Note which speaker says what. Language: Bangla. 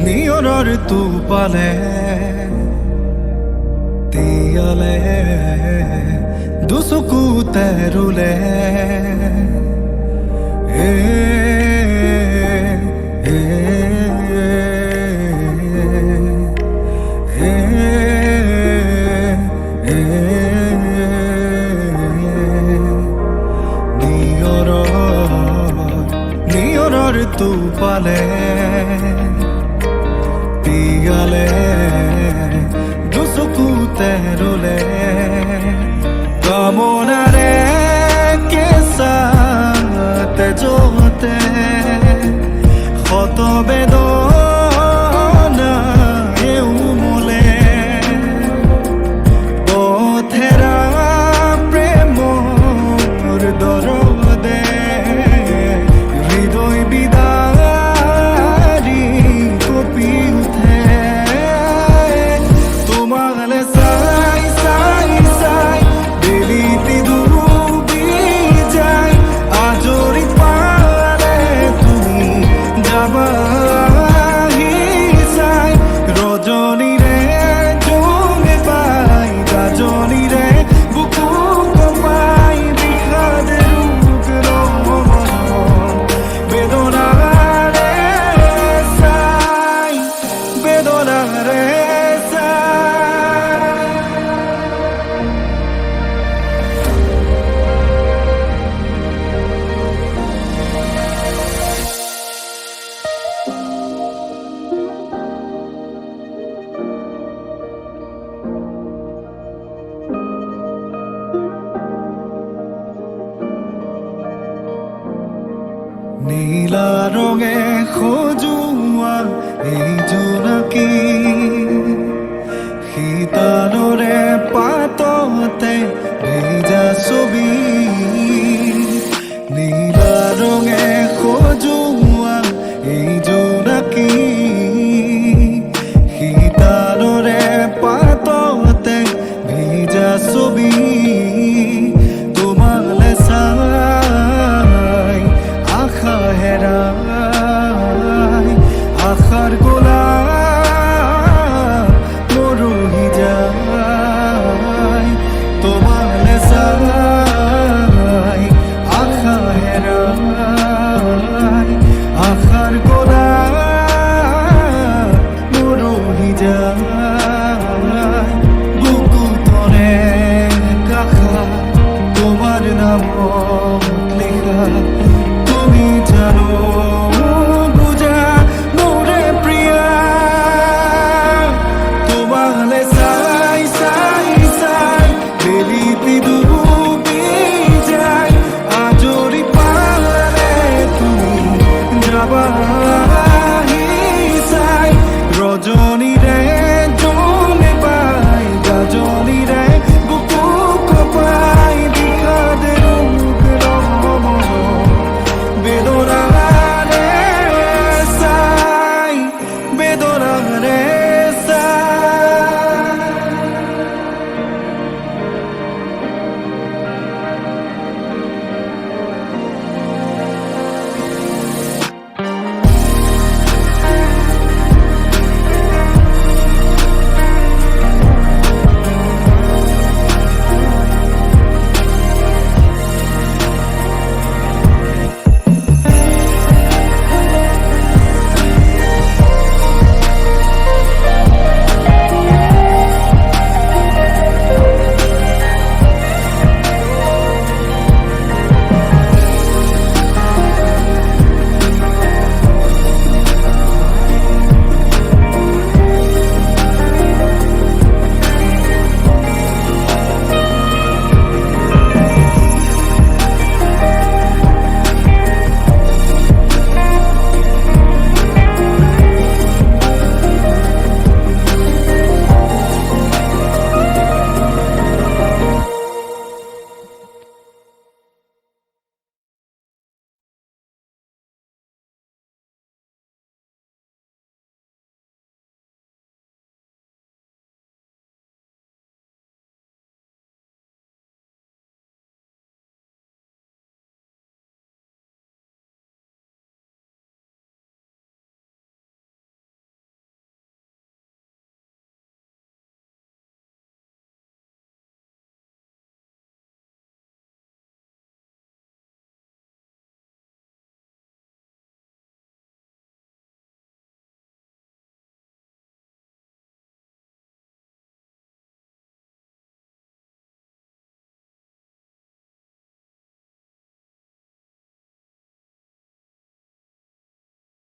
Speaker 1: নিয়ৰৰ তোপালে তিয়ালে দুচকুতে ৰুলে নিয়ৰৰ তোপালে তিয়ালে দুচকুতে ৰুলে কামনাৰে কেঁচাতে যতে ক্ষত বেদনা এউমলে পথেৰা প্ৰেমৰ দৰদে হৃদয় বিদাৰি কঁপি উঠে তোমালে চাই চাই চাই বেলিতি ডুবি যায় আজৰি পালে তুমি যাবাহি চাই ৰজনীৰে জোনে পাই গাজনীৰে বুকু কঁপাই বিষাদে ৰোগ ৰমন বেদনাৰে চাই বেদনাৰে নীলা ৰঙে সজোৱা এই জোনাকী শীতলৰে পাততে ভিজা ছবি নীলা ৰঙে সজোৱা এই জোনাকী শীতলৰে পাততে ভিজা ছবি তোমালে চাই আশা হেৰাই আশাৰ গোলাপ মৰহি যায় তোমালে চাই আশা হেৰাই আশাৰ গোলাপ মৰহি যায় বুকুতনে কাষা তোমাৰ নামত লিখা তুমি জানো বুঝা মোরে প্রিয়া তোমালে চাই চাই চাই বেলিতি ডুবি যায় আজরি পালে তুমি যাবাহি চাই রজ